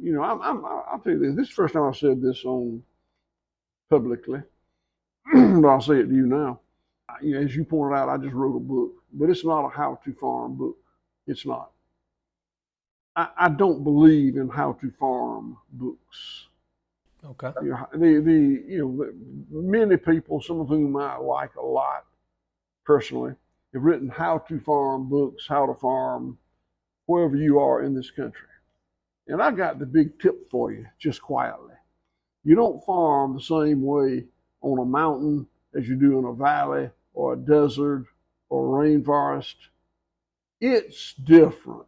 I'll tell you this. This is the first time I said this on publicly, but I'll say it to you now. As you pointed out, I just wrote a book, but it's not a how-to farm book. It's not. I don't believe in how-to farm books. Okay. Many people, some of whom I like a lot personally, have written how-to farm books, how to farm wherever you are in this country. And I got the big tip for you, just quietly. You don't farm the same way on a mountain as you do in a valley or a desert or a rainforest. It's different.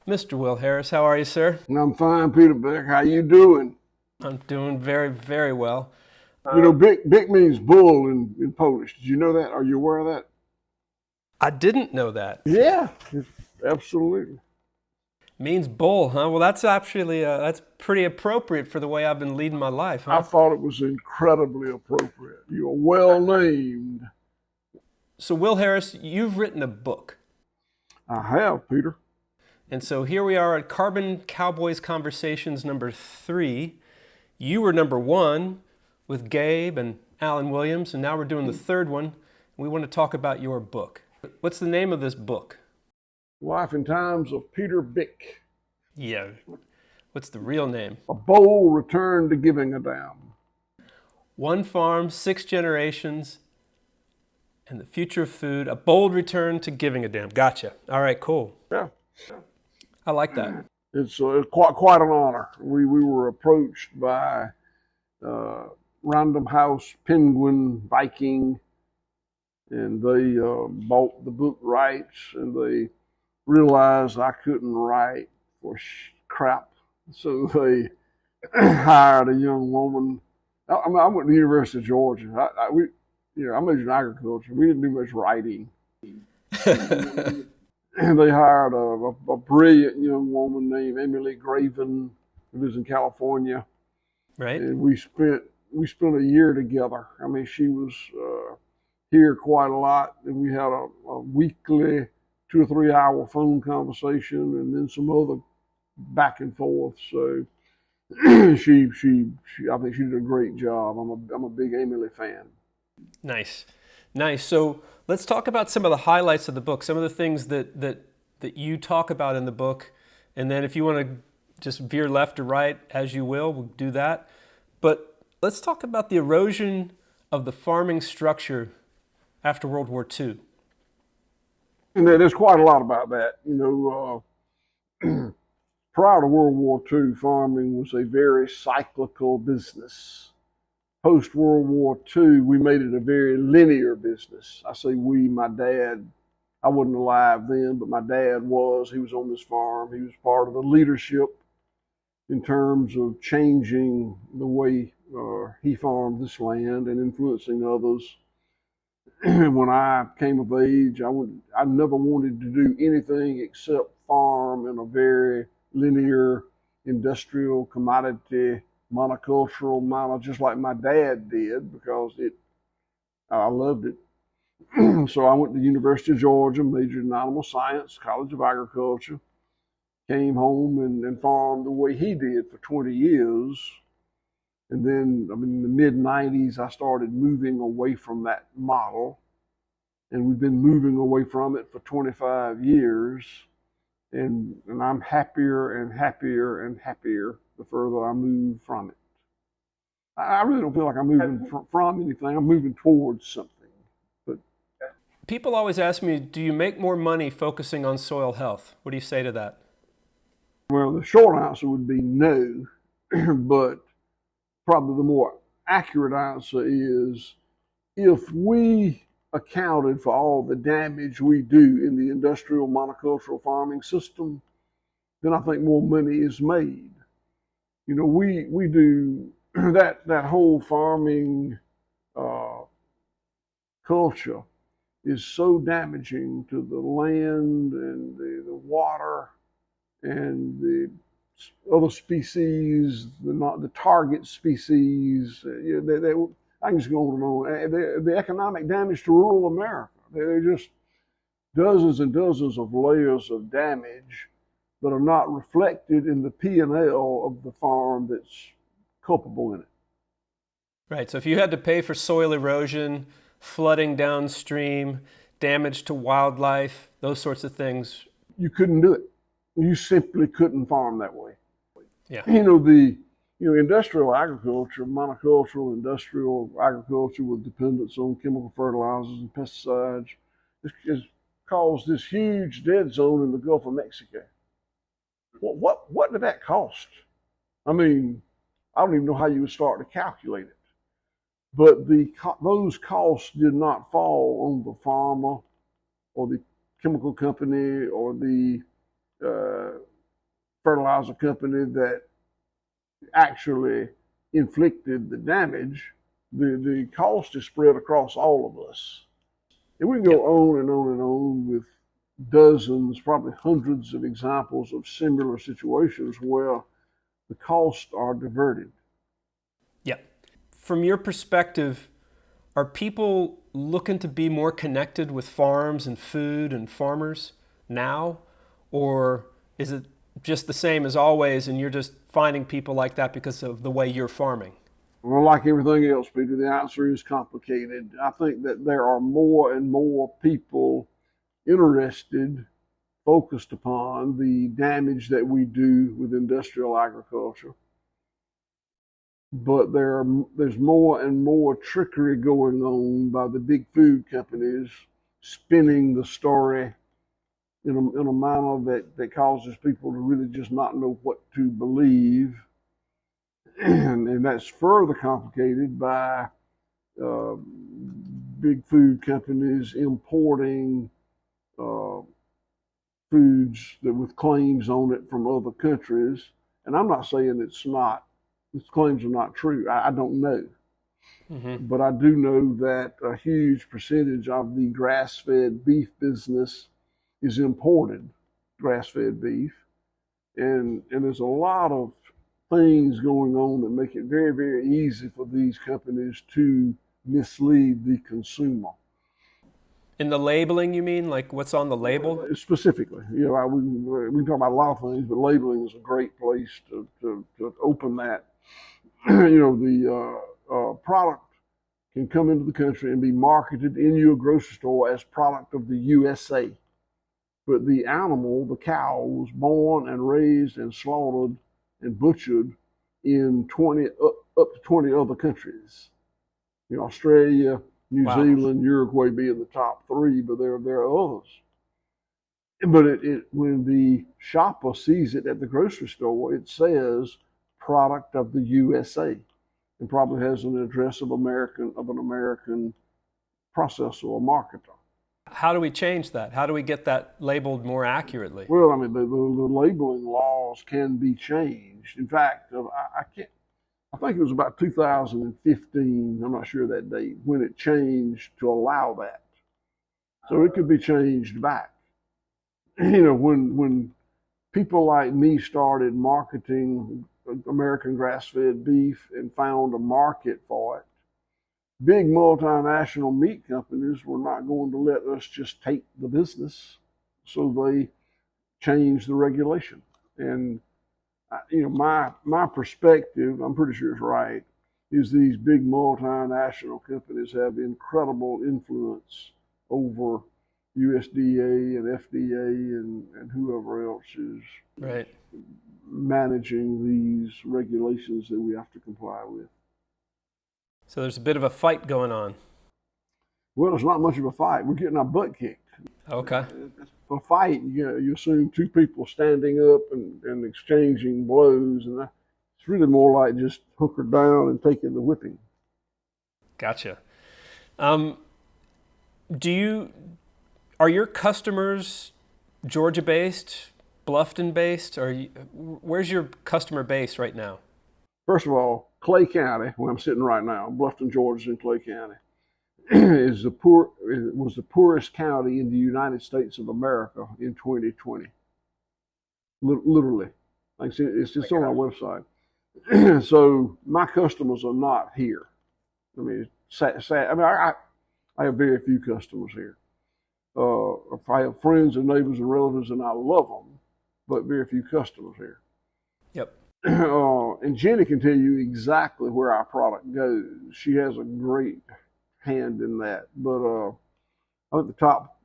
Mr. Will Harris, how are you, sir? I'm fine, Peter Byck. How you doing? I'm doing very, very well. Byck means bull in Polish. Did you know that? Are you aware of that? I didn't know that. Yeah, absolutely. Means bull, huh? Well, that's actually that's pretty appropriate for the way I've been leading my life, huh? I thought it was incredibly appropriate. You're well named. So, Will Harris, you've written a book. I have, Peter. And so here we are at Carbon Cowboys Conversations number 3. You were number 1 with Gabe and Alan Williams, and now we're doing the third one. We want to talk about your book. What's the name of this book? Life and Times of Peter Byck. Yeah. What's the real name? A Bold Return to Giving a Damn. One farm, 6 generations, and the future of food. A bold return to giving a damn. Gotcha. All right, cool. Yeah. I like that. It's quite an honor. We were approached by Random House Penguin Viking, and they bought the book rights, and they realized I couldn't write for crap, so they hired a young woman. I went to the University of Georgia. I majored in agriculture. We didn't do much writing. And they hired a brilliant young woman named Emily Graven, who lives in California. Right. And we spent a year together. I mean, she was here quite a lot, and we had a weekly 2 or 3 hour phone conversation, and then some other back and forth. So I think she did a great job. I'm a big Emily fan. Nice. So let's talk about some of the highlights of the book, some of the things that you talk about in the book. And then if you want to just veer left or right, as you will, we'll do that. But let's talk about the erosion of the farming structure after World War II. And there's quite a lot about that. Prior to World War II, farming was a very cyclical business. Post-World War II, we made it a very linear business. I say we, my dad, I wasn't alive then, but my dad was. He was on this farm. He was part of the leadership in terms of changing the way he farmed this land and influencing others. When I came of age, I never wanted to do anything except farm in a very linear, industrial, commodity, monocultural manner, just like my dad did, because I loved it. So I went to the University of Georgia, majored in animal science, College of Agriculture, came home and farmed the way he did for 20 years. And then, in the mid-90s, I started moving away from that model. And we've been moving away from it for 25 years. And I'm happier and happier and happier the further I move from it. I really don't feel like I'm moving from anything. I'm moving towards something. But people always ask me, do you make more money focusing on soil health? What do you say to that? Well, the short answer would be no, but probably the more accurate answer is if we accounted for all the damage we do in the industrial monocultural farming system, then I think more money is made. We do that whole farming culture is so damaging to the land and the water and the other species, not the target species. I can just go on and on. The economic damage to rural America. They're just dozens and dozens of layers of damage that are not reflected in the P&L of the farm that's culpable in it. Right. So if you had to pay for soil erosion, flooding downstream, damage to wildlife, those sorts of things, you couldn't do it. You simply couldn't farm that way. Yeah. Industrial agriculture, monocultural industrial agriculture with dependence on chemical fertilizers and pesticides has caused this huge dead zone in the Gulf of Mexico. What did that cost? I mean, I don't even know how you would start to calculate it. But those costs did not fall on the farmer or the chemical company or the fertilizer company that actually inflicted the damage. The cost is spread across all of us. And we can go on and on and on with dozens, probably hundreds of examples of similar situations where the costs are diverted. Yeah. From your perspective, are people looking to be more connected with farms and food and farmers now? Or is it just the same as always and you're just finding people like that because of the way you're farming? Well, like everything else, Peter, the answer is complicated. I think that there are more and more people interested, focused upon the damage that we do with industrial agriculture. But there's more and more trickery going on by the big food companies spinning the story in a manner that causes people to really just not know what to believe. And that's further complicated by big food companies importing foods with claims on it from other countries. And I'm not saying these claims are not true. I don't know. Mm-hmm. But I do know that a huge percentage of the grass-fed beef business is imported grass-fed beef. And there's a lot of things going on that make it very, very easy for these companies to mislead the consumer. In the labeling, you mean? Like what's on the label? Specifically. We can talk about a lot of things, but labeling is a great place to open that. The product can come into the country and be marketed in your grocery store as product of the USA. But the animal, the cow, was born and raised and slaughtered and butchered in up to 20 other countries. Australia, New Zealand, Uruguay being the top three, but there are others. But when the shopper sees it at the grocery store, it says product of the USA, and probably has an address of an American processor or marketer. How do we change that? How do we get that labeled more accurately? Well, I mean, the labeling laws can be changed. In fact, I think it was about 2015, I'm not sure that date, when it changed to allow that. So it could be changed back. When people like me started marketing American grass-fed beef and found a market for it, big multinational meat companies were not going to let us just take the business. So they changed the regulation. And my perspective, I'm pretty sure it's right, is these big multinational companies have incredible influence over USDA and FDA and whoever else is right. managing these regulations that we have to comply with. So there's a bit of a fight going on. Well, it's not much of a fight. We're getting our butt kicked. Okay. For a fight, you assume two people standing up and exchanging blows, and it's really more like just hunkered down and taking the whipping. Gotcha. Are your customers Georgia-based, Bluffton-based? Where's your customer base right now? First of all, Clay County, where I'm sitting right now, Bluffton, Georgia's in Clay County, was the poorest county in the United States of America in 2020. Literally, like it's just on our website. So my customers are not here. I mean, sad. I mean, I have very few customers here. If I have friends and neighbors and relatives, and I love them, but very few customers here. Yep. And Jenny can tell you exactly where our product goes. She has a great hand in that. But at the top,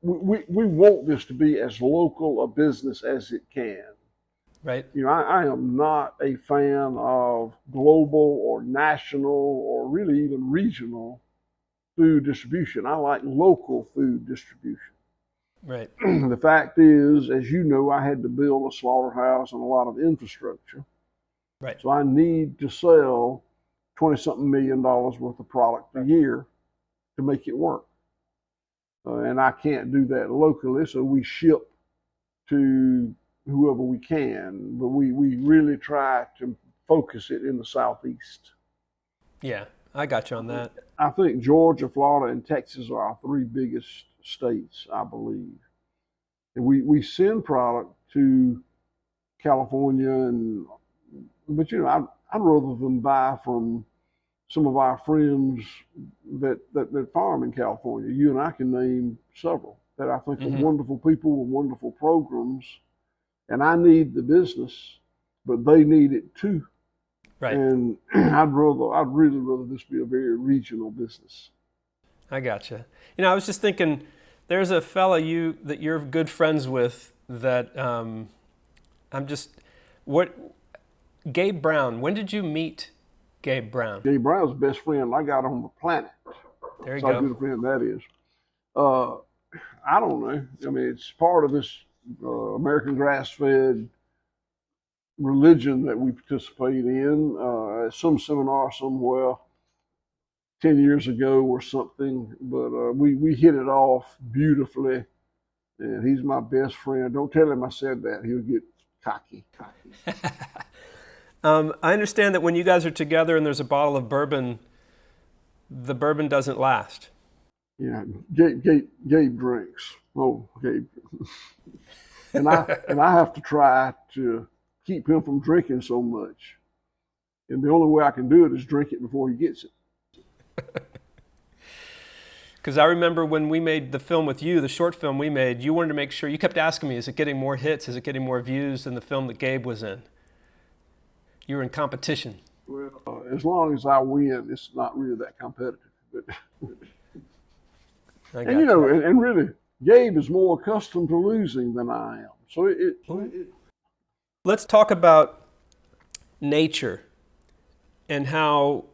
we want this to be as local a business as it can. Right. You know, I am not a fan of global or national or really even regional food distribution. I like local food distribution. Right. The fact is, as you know, I had to build a slaughterhouse and a lot of infrastructure. Right. So I need to sell $20-something million worth of product a year to make it work. And I can't do that locally, so we ship to whoever we can, but we really try to focus it in the Southeast. Yeah, I got you on that. I think Georgia, Florida, and Texas are our three biggest states, I believe. And we send product to California, but you know, I'd rather than buy from some of our friends that farm in California. You and I can name several that I think are wonderful people with wonderful programs, and I need the business, but they need it too. Right. And I'd really rather this be a very regional business. I gotcha. You know, I was just thinking, there's a fella that you're good friends with that Gabe Brown. When did you meet Gabe Brown? Gabe Brown's the best friend I got on the planet. There you That's how go. good a friend that is. I don't know. I mean, it's part of this American grass-fed religion that we participate in. Some seminar somewhere 10 years ago or something, but we hit it off beautifully, and he's my best friend. Don't tell him I said that. He'll get cocky. I understand that when you guys are together and there's a bottle of bourbon, the bourbon doesn't last. Yeah, Gabe drinks. Oh, Gabe. and I have to try to keep him from drinking so much. And the only way I can do it is drink it before he gets it. Because I remember when we made the film with you, the short film we made, you wanted to make sure, you kept asking me, is it getting more hits? Is it getting more views than the film that Gabe was in? You were in competition. Well, as long as I win, it's not really that competitive. But and you know, and really, Gabe is more accustomed to losing than I am. So let's talk about nature and how,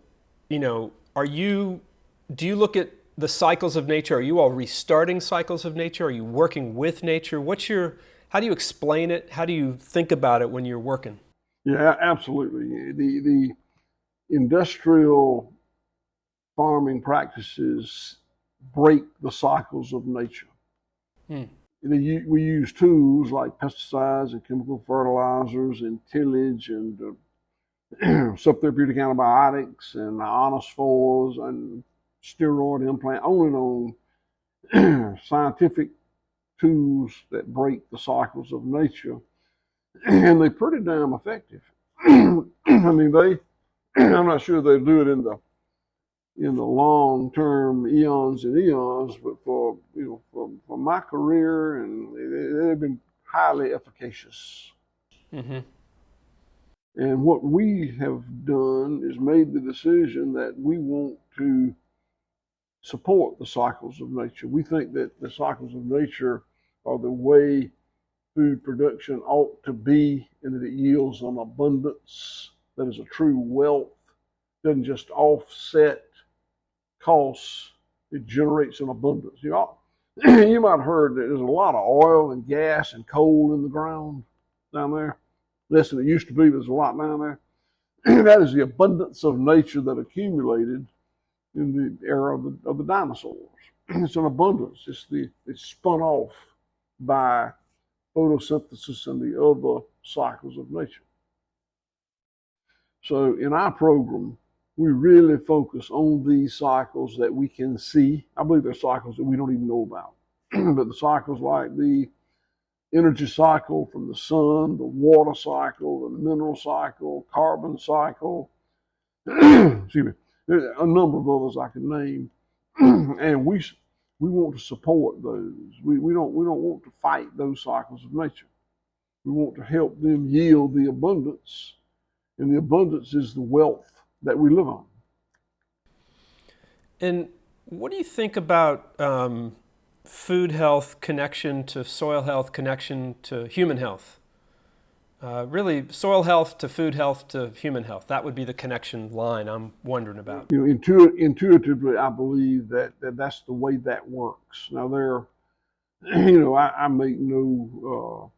you know, do you look at the cycles of nature? Are you all restarting cycles of nature? Are you working with nature? How do you explain it? How do you think about it when you're working? Yeah, absolutely. The industrial farming practices break the cycles of nature. We use tools like pesticides and chemical fertilizers and tillage and subtherapeutic antibiotics and ionophores and steroid implant, on and on, scientific tools that break the cycles of nature. And they're pretty damn effective. I mean, I'm not sure they do it in the long term, eons and eons, but for my career, and they've been highly efficacious. And what we have done is made the decision that we want to support the cycles of nature. We think that the cycles of nature are the way food production ought to be, and that it yields an abundance that is a true wealth. It doesn't just offset costs, it generates an abundance. You might have heard that there's a lot of oil and gas and coal in the ground down there. Less than it used to be, but there's a lot down there. That is the abundance of nature that accumulated in the era of the dinosaurs. It's an abundance. It's spun off by photosynthesis and the other cycles of nature. So in our program, we really focus on these cycles that we can see. I believe there's cycles that we don't even know about, but the cycles like the energy cycle from the sun, the water cycle, the mineral cycle, carbon cycle, excuse me, there's a number of others I can name, and we want to support those. We don't want to fight those cycles of nature. We want to help them yield the abundance, and the abundance is the wealth that we live on. And what do you think about food health connection to soil health connection to human health? Really, soil health to food health to human health. That would be the connection line I'm wondering about. Intuitively, I believe that's the way that works. Now, I make no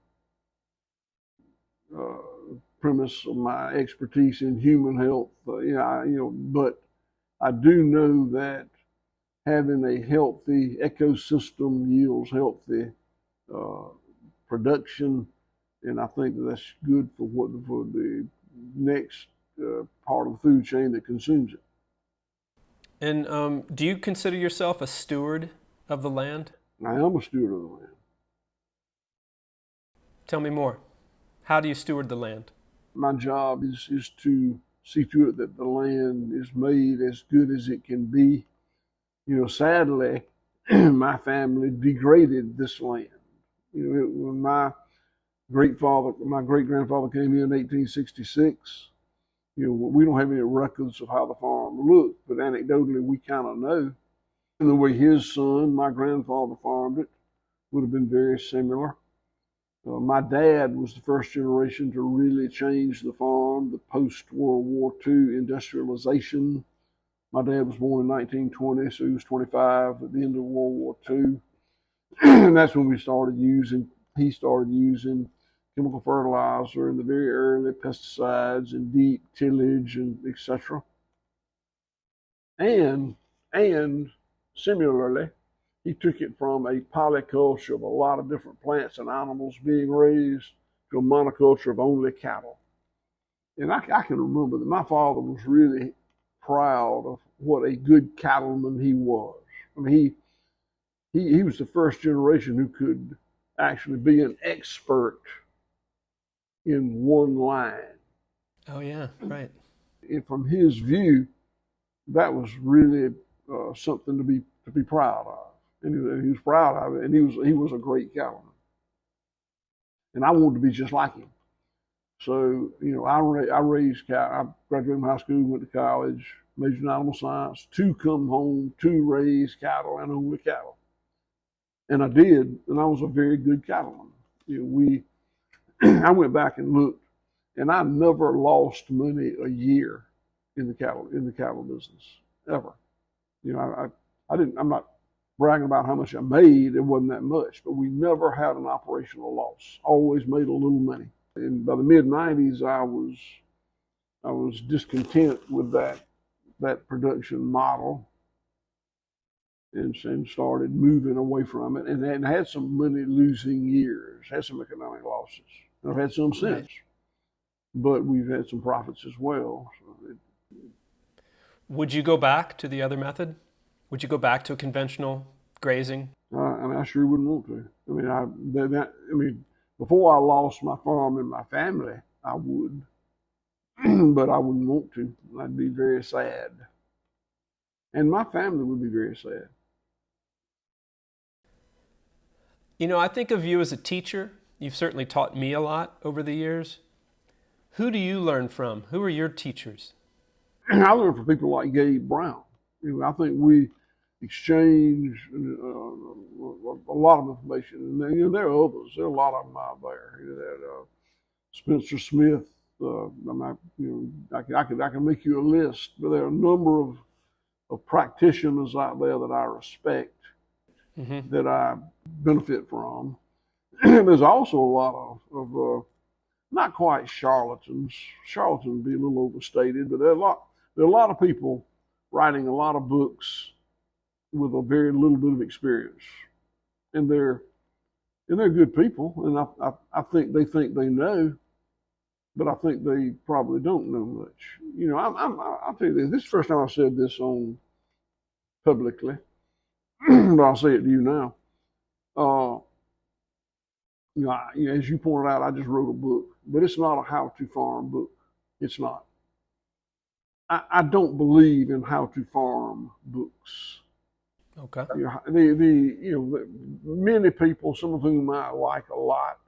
premise of my expertise in human health. But I do know that having a healthy ecosystem yields healthy production, and I think that's good for the next part of the food chain that consumes it. And do you consider yourself a steward of the land? I am a steward of the land. Tell me more. How do you steward the land? My job is to see to it that the land is made as good as it can be. Sadly, my family degraded this land. When my great grandfather came here in 1866, we don't have any records of how the farm looked, but anecdotally we kind of know. And the way his son, my grandfather, farmed it would have been very similar. My dad was the first generation to really change the farm, the post-World War II industrialization. My dad was born in 1920, so he was 25 at the end of World War II. And that's when he started using chemical fertilizer and the very early pesticides and deep tillage and etc. And similarly, he took it from a polyculture of a lot of different plants and animals being raised to a monoculture of only cattle. And I can remember that my father was really proud of what a good cattleman he was. I mean, he was the first generation who could actually be an expert in one line. Oh yeah, right. And from his view, that was really something to be proud of. And he was proud of it, and he was a great cattleman. And I wanted to be just like him. So, I raised cattle. I graduated from high school, went to college, majored in animal science, to come home to raise cattle and only cattle. And I did, and I was a very good cattleman. I went back and looked, and I never lost money a year in the cattle business ever. I'm not bragging about how much I made. It wasn't that much, but we never had an operational loss. Always made a little money. And by the mid '90s, I was discontent with that production model, and started moving away from it, and had some money losing years, had some economic losses, and I've had some since. Right. But we've had some profits as well. Would you go back to the other method? Would you go back to a conventional grazing? I sure wouldn't want to. Before I lost my farm and my family, I would, but I wouldn't want to. I'd be very sad, and my family would be very sad. I think of you as a teacher. You've certainly taught me a lot over the years. Who do you learn from? Who are your teachers? I learn from people like Gabe Brown. I think we exchange a lot of information, and there are others. There are a lot of them out there. Spencer Smith. I can make you a list, but there are a number of practitioners out there that I respect, mm-hmm. that I benefit from. There's also a lot of not quite charlatans. Charlatans would be a little overstated, but there are a lot of people writing a lot of books with a very little bit of experience, and they're good people, and I think they know, but I think they probably don't know much. You know, I'll tell you this. This is the first time I've said this on publicly, but I'll say it to you now. Uh, as you pointed out, I just wrote a book, but it's not a how-to farm book. It's not. I don't believe in how-to farm books. Okay. Many people, some of whom I like a lot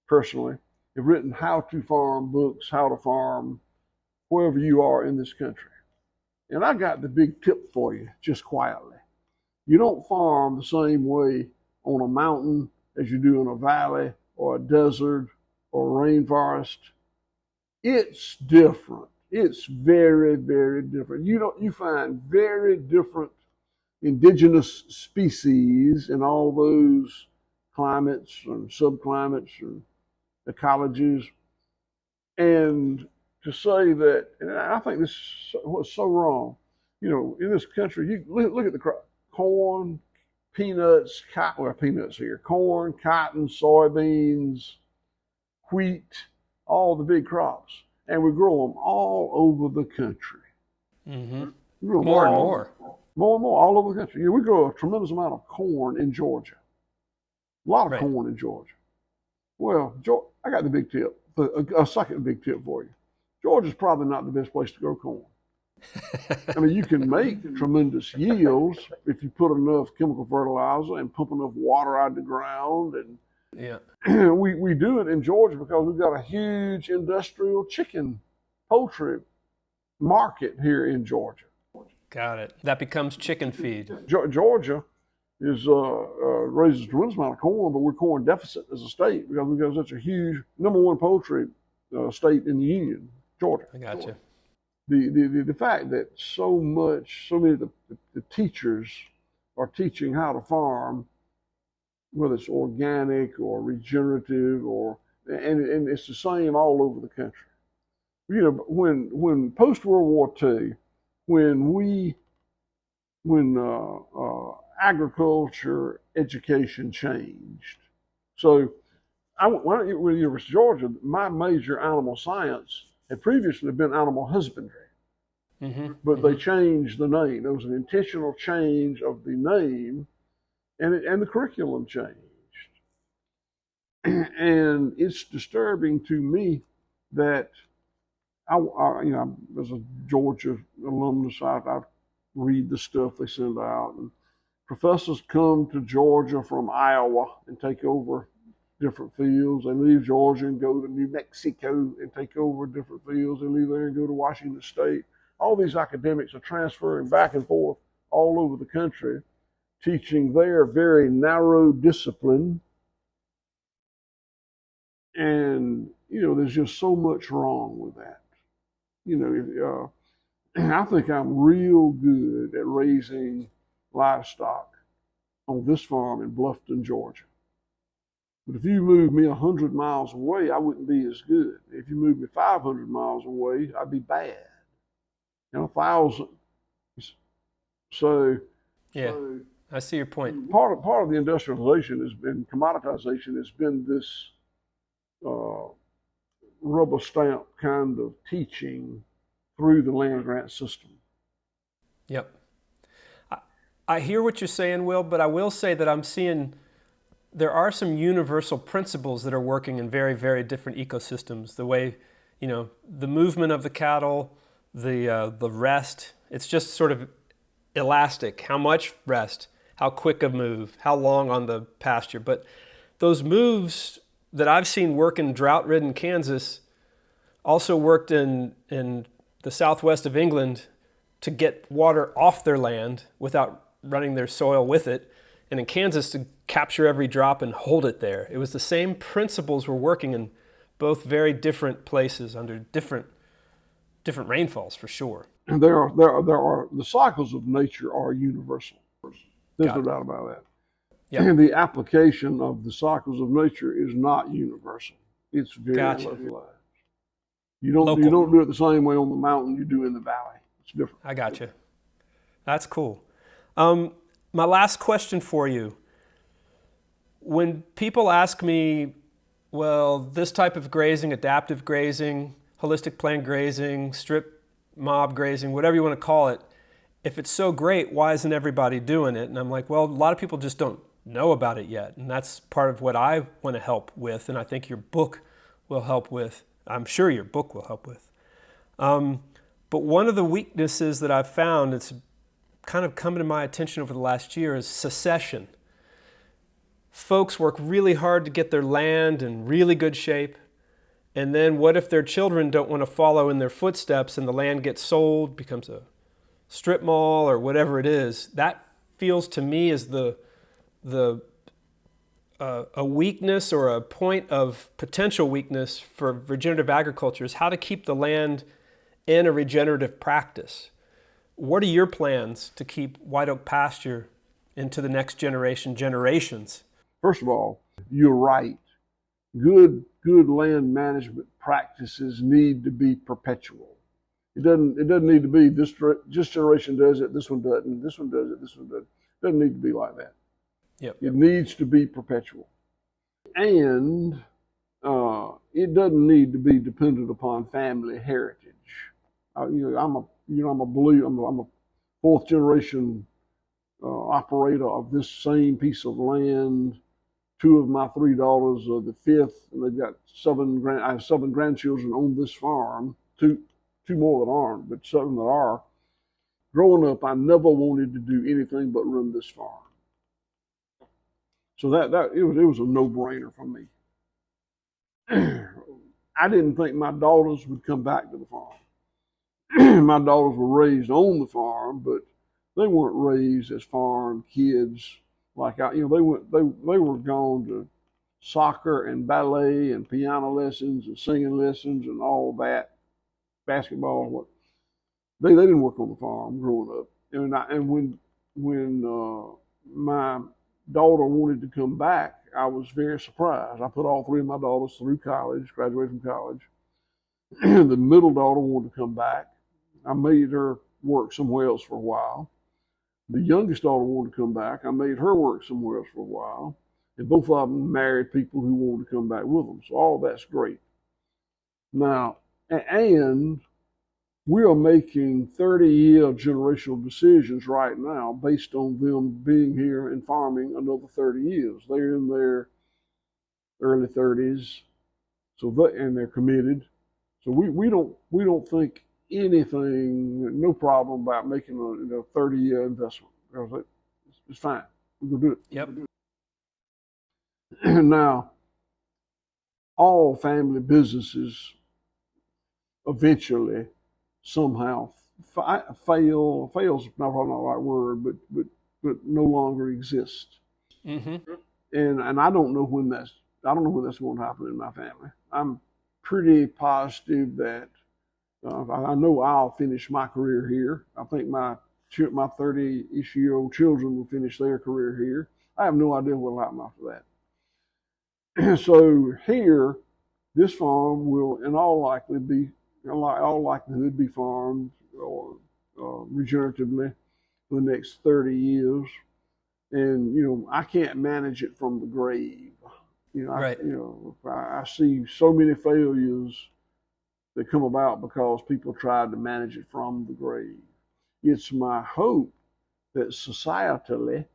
personally, have written how-to farm books, how to farm wherever you are in this country. And I got the big tip for you, just quietly. You don't farm the same way on a mountain as you do in a valley or a desert or a rainforest. It's different. It's very, very different. You find very different indigenous species in all those climates and subclimates and ecologies. And to say that, and I think this was so wrong, in this country, you look at the crop: corn, peanuts, peanuts here, corn, cotton, soybeans, wheat, all the big crops. And we grow them all over the country. Mm-hmm. More and more. More and more, all over the country. We grow a tremendous amount of corn in Georgia. A lot of corn in Georgia. Well, I got the big tip, a second big tip for you. Georgia's probably not the best place to grow corn. I mean, you can make tremendous yields if you put enough chemical fertilizer and pump enough water out of the ground. And we do it in Georgia because we've got a huge industrial chicken, poultry market here in Georgia. Got it. That becomes chicken feed. Georgia raises a tremendous amount of corn, but we're corn deficit as a state because we've got such a huge #1 poultry state in the union, Georgia. I got you. The fact that so many of the teachers are teaching how to farm, whether it's organic or regenerative, and it's the same all over the country. When post World War II, when agriculture education changed. So when I went to the University of Georgia, my major, animal science, had previously been animal husbandry. Mm-hmm. But they changed the name. There was an intentional change of the name, and the curriculum changed. And it's disturbing to me that as a Georgia alumnus, I read the stuff they send out, and professors come to Georgia from Iowa and take over different fields. They leave Georgia and go to New Mexico and take over different fields. They leave there and go to Washington State. All these academics are transferring back and forth all over the country, teaching their very narrow discipline. And, there's just so much wrong with that. I think I'm real good at raising livestock on this farm in Bluffton, Georgia. But if you move me 100 miles away, I wouldn't be as good. If you move me 500 miles away, I'd be bad. 1,000. So, I see your point. Part of the industrialization commoditization has been this rubber stamp kind of teaching through the land grant system. Yep. I hear what you're saying, Will, but I will say that I'm seeing there are some universal principles that are working in very, very different ecosystems. The way, the movement of the cattle, the rest, it's just sort of elastic. How much rest, how quick a move, how long on the pasture. But those moves that I've seen work in drought-ridden Kansas also worked in the southwest of England to get water off their land without running their soil with it, and in Kansas to capture every drop and hold it there. It was the same principles were working in both very different places under different rainfalls, for sure. And there are the cycles of nature are universal. There's no doubt about that. Yep. And the application of the cycles of nature is not universal. It's very localized. You don't do it the same way on the mountain you do in the valley. It's different. I got you. That's cool. My last question for you. When people ask me, well, this type of grazing, adaptive grazing, holistic plant grazing, strip mob grazing, whatever you want to call it, if it's so great, why isn't everybody doing it? And I'm like, well, a lot of people just don't know about it yet. And that's part of what I want to help with. And I think your book will help with. I'm sure your book will help with. But one of the weaknesses that I've found, it's kind of come to my attention over the last year, is secession. Folks work really hard to get their land in really good shape. And then what if their children don't want to follow in their footsteps and the land gets sold, becomes a strip mall or whatever it is? That feels to me as a weakness or a point of potential weakness for regenerative agriculture, is how to keep the land in a regenerative practice. What are your plans to keep white oak pasture into the next generations? First of all, you're right. Good land management practices need to be perpetual. It doesn't need to be this generation does it, this one doesn't, this one does it, this one doesn't. It doesn't need to be like that. Yep. It needs to be perpetual. And it doesn't need to be dependent upon family heritage. I'm a fourth generation operator of this same piece of land. Two of my three daughters are the fifth, and they've got I have seven grandchildren on this farm. Two more that aren't, but seven that are. Growing up, I never wanted to do anything but run this farm. So it was a no-brainer for me. I didn't think my daughters would come back to the farm. My daughters were raised on the farm, but they weren't raised as farm kids. Like they were gone to soccer and ballet and piano lessons and singing lessons and all that, basketball. What they didn't work on the farm growing up. And when my daughter wanted to come back, I was very surprised. I put all three of my daughters through college, graduated from college. The middle daughter wanted to come back. I made her work somewhere else for a while. The youngest daughter wanted to come back. I made her work somewhere else for a while. And both of them married people who wanted to come back with them. So all that's great. Now, and we are making 30-year generational decisions right now based on them being here and farming another 30 years. They're in their early 30s, and they're committed. So we don't think anything, no problem about making a 30-year investment. It's fine. We can do it. Yep. Now, all family businesses eventually somehow fail. Fail's probably not the right word, but no longer exist. Mm-hmm. And I don't know when that's going to happen in my family. I'm pretty positive that I know I'll finish my career here. I think my 30-ish-year-old children will finish their career here. I have no idea what will happen after that. So here, this farm will, in all likelihood, be farmed or regeneratively for the next 30 years. And I can't manage it from the grave. Right. I see so many failures that come about because people tried to manage it from the grave. It's my hope that societally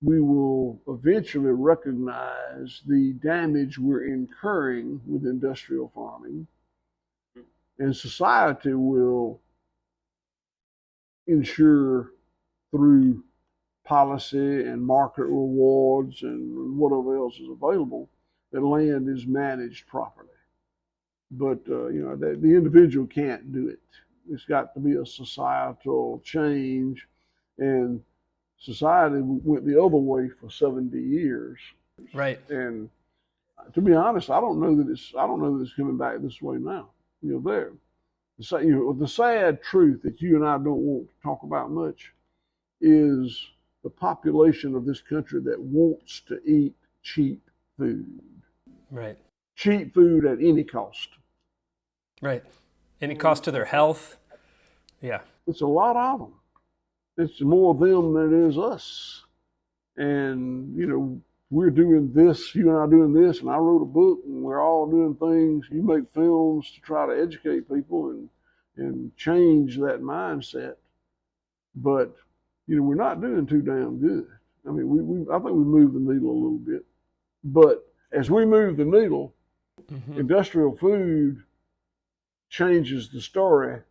we will eventually recognize the damage we're incurring with industrial farming, and society will ensure through policy and market rewards and whatever else is available that land is managed properly. But the individual can't do it. It's got to be a societal change, and society went the other way for 70 years. Right. And to be honest, I don't know that it's coming back this way now. The sad truth that you and I don't want to talk about much is the population of this country that wants to eat cheap food. Right. Cheap food at any cost. Right. Any cost to their health. Yeah. It's a lot of them. It's more of them than it is us. And, we're doing this, you and I are doing this, and I wrote a book, and we're all doing things. You make films to try to educate people and change that mindset. But, we're not doing too damn good. I mean, I think we moved the needle a little bit. But as we move the needle, industrial food changes the story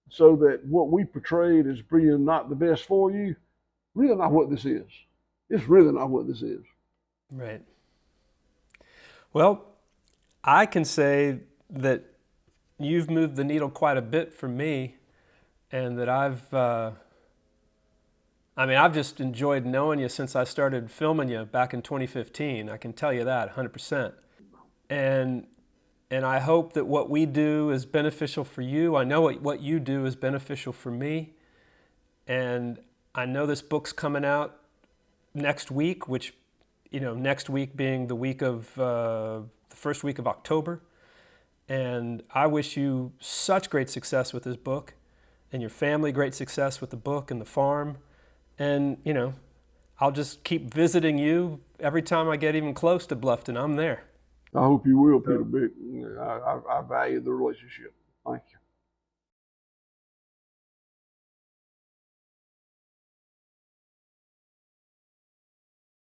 so that what we portrayed as being not the best for you, really not what this is. It's really not what this is. Right. Well, I can say that you've moved the needle quite a bit for me, and that I've just enjoyed knowing you since I started filming you back in 2015. I can tell you that 100%. And I hope that what we do is beneficial for you. I know what you do is beneficial for me. And I know this book's coming out next week, which, next week being the week of the first week of October. And I wish you such great success with this book, and your family great success with the book and the farm. And, I'll just keep visiting you every time I get even close to Bluffton. I'm there. I hope you will, Peter Byck. I value the relationship. Thank you.